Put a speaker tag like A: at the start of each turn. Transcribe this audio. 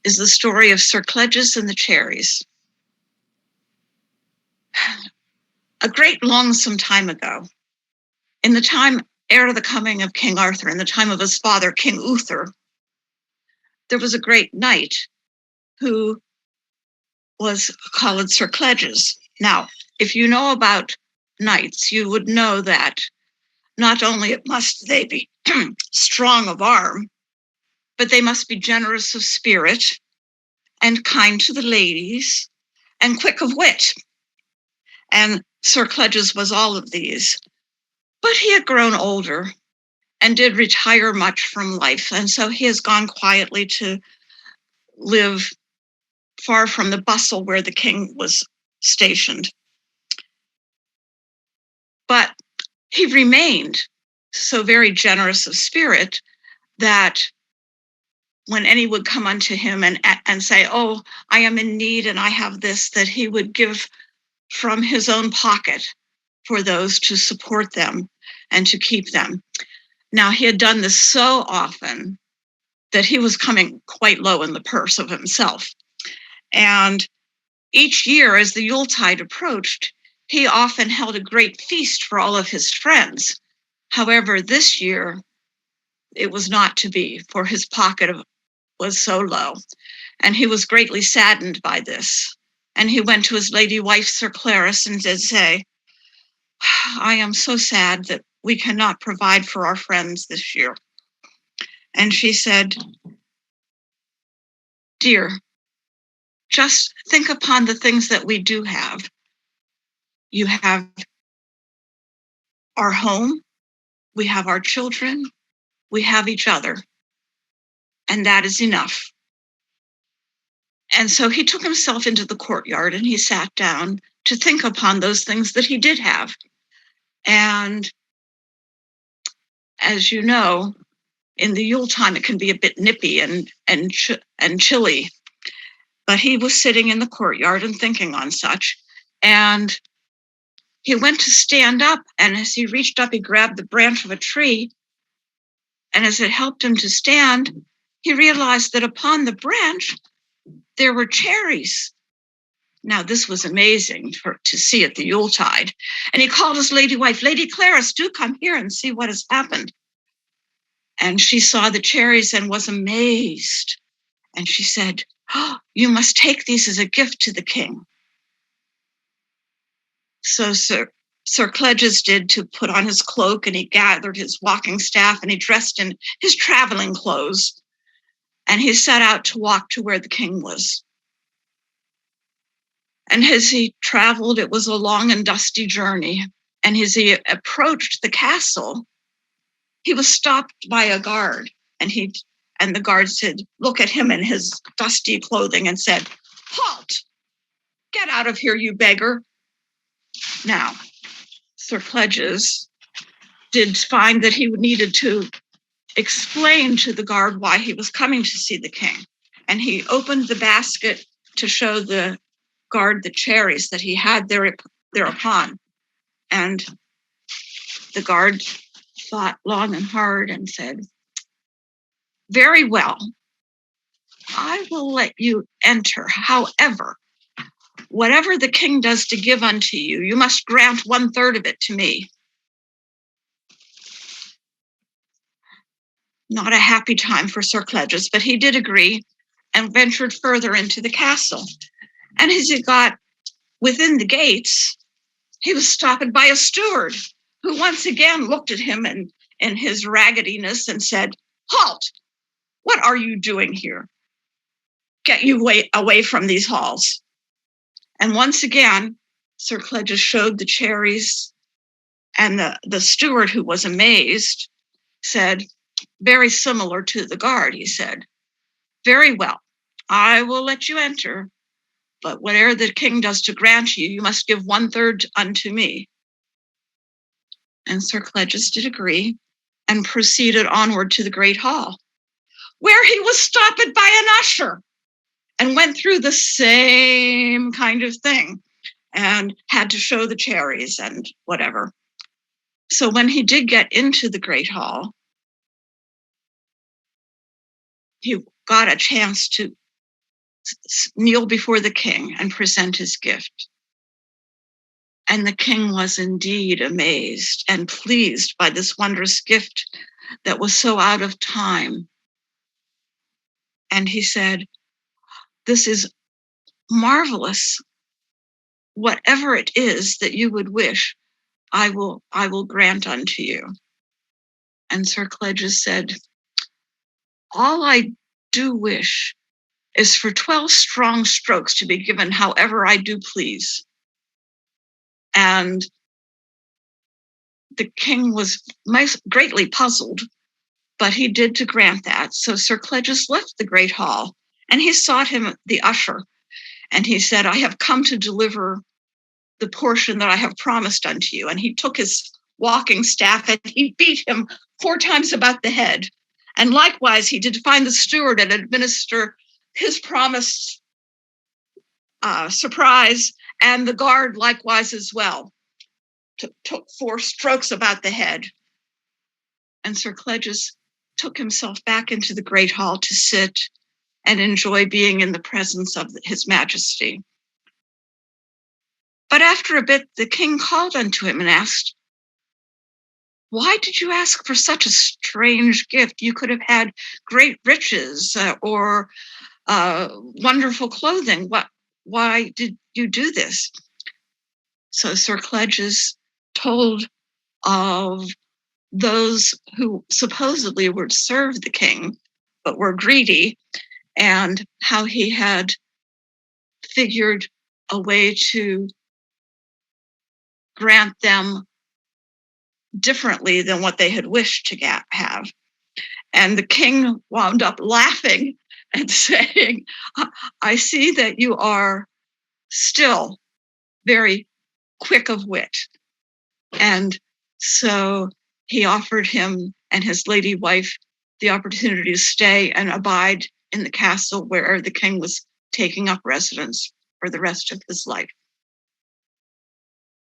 A: is the story of Sir Cleges and the Cherries. A great longsome time ago, in the time ere the coming of King Arthur, in the time of his father, King Uther, there was a great knight who was called Sir Cleges. Now, if you know about knights, you would know that not only must they be strong of arm, but they must be generous of spirit and kind to the ladies and quick of wit. And Sir Cleges was all of these. But he had grown older and did retire much from life. And so he has gone quietly to live far from the bustle where the king was stationed. But he remained so very generous of spirit that when any would come unto him and say, oh, I am in need and I have this, that he would give from his own pocket for those to support them and to keep them. Now, he had done this so often that he was coming quite low in the purse of himself. And each year, as the Yuletide approached, he often held a great feast for all of his friends. However, this year, it was not to be, for his pocket was so low. And he was greatly saddened by this. And he went to his lady wife, Sir Clarice, and did say, I am so sad that we cannot provide for our friends this year. And she said, dear, just think upon the things that we do have. You have our home, we have our children, we have each other, and that is enough. And so he took himself into the courtyard and he sat down to think upon those things that he did have. And as you know, in the Yuletime, it can be a bit nippy and chilly. But he was sitting in the courtyard and thinking on such. And he went to stand up. And as he reached up, he grabbed the branch of a tree. And as it helped him to stand, he realized that upon the branch, there were cherries. Now, this was amazing to see at the Yuletide. And he called his lady wife, Lady Clarice, do come here and see what has happened. And she saw the cherries and was amazed. And she said, oh, you must take these as a gift to the king. So Sir Cleges did, to put on his cloak, and he gathered his walking staff and he dressed in his traveling clothes. And he set out to walk to where the king was. And as he traveled, it was a long and dusty journey. And as he approached the castle, he was stopped by a guard. And the guard said, look at him in his dusty clothing, and said, halt, get out of here, you beggar. Now, Sir Cleges did find that he needed to explain to the guard why he was coming to see the king. And he opened the basket to show the guard the cherries that he had thereupon. And the guard thought long and hard and said, very well, I will let you enter. However, whatever the king does to give unto you, you must grant 1/3 of it to me. Not a happy time for Sir Cleges, but he did agree and ventured further into the castle. And as he got within the gates, he was stopped by a steward who once again looked at him in his raggediness and said, halt, what are you doing here? Get you away from these halls. And once again, Sir Cleges showed the cherries, and the steward, who was amazed, said, very similar to the guard, he said, very well, I will let you enter, but whatever the king does to grant you, you must give 1/3 unto me. And Sir Cleges did agree and proceeded onward to the great hall, where he was stopped by an usher and went through the same kind of thing and had to show the cherries and whatever. So when he did get into the great hall, he got a chance to kneel before the king and present his gift. And the king was indeed amazed and pleased by this wondrous gift that was so out of time. And he said, "This is marvelous. Whatever it is that you would wish, I will grant unto you." And Sir Cleges said, "All I do wish is for 12 strong strokes to be given however I do please." And the king was greatly puzzled, but he did to grant that. So Sir Cleges left the great hall, and he sought him, the usher, and he said, "I have come to deliver the portion that I have promised unto you." And he took his walking staff and he beat him 4 times about the head. And likewise, he did find the steward and administer his promised surprise, and the guard likewise as well. Took 4 strokes about the head. And Sir Cleges took himself back into the great hall to sit and enjoy being in the presence of his majesty. But after a bit, the king called unto him and asked, "Why did you ask for such a strange gift? You could have had great riches or wonderful clothing. Why did you do this?" So Sir Cleges told of those who supposedly would serve the king, but were greedy, and how he had figured a way to grant them differently than what they had wished to have. And the king wound up laughing and saying, "I see that you are still very quick of wit." And so he offered him and his lady wife the opportunity to stay and abide in the castle where the king was taking up residence for the rest of his life.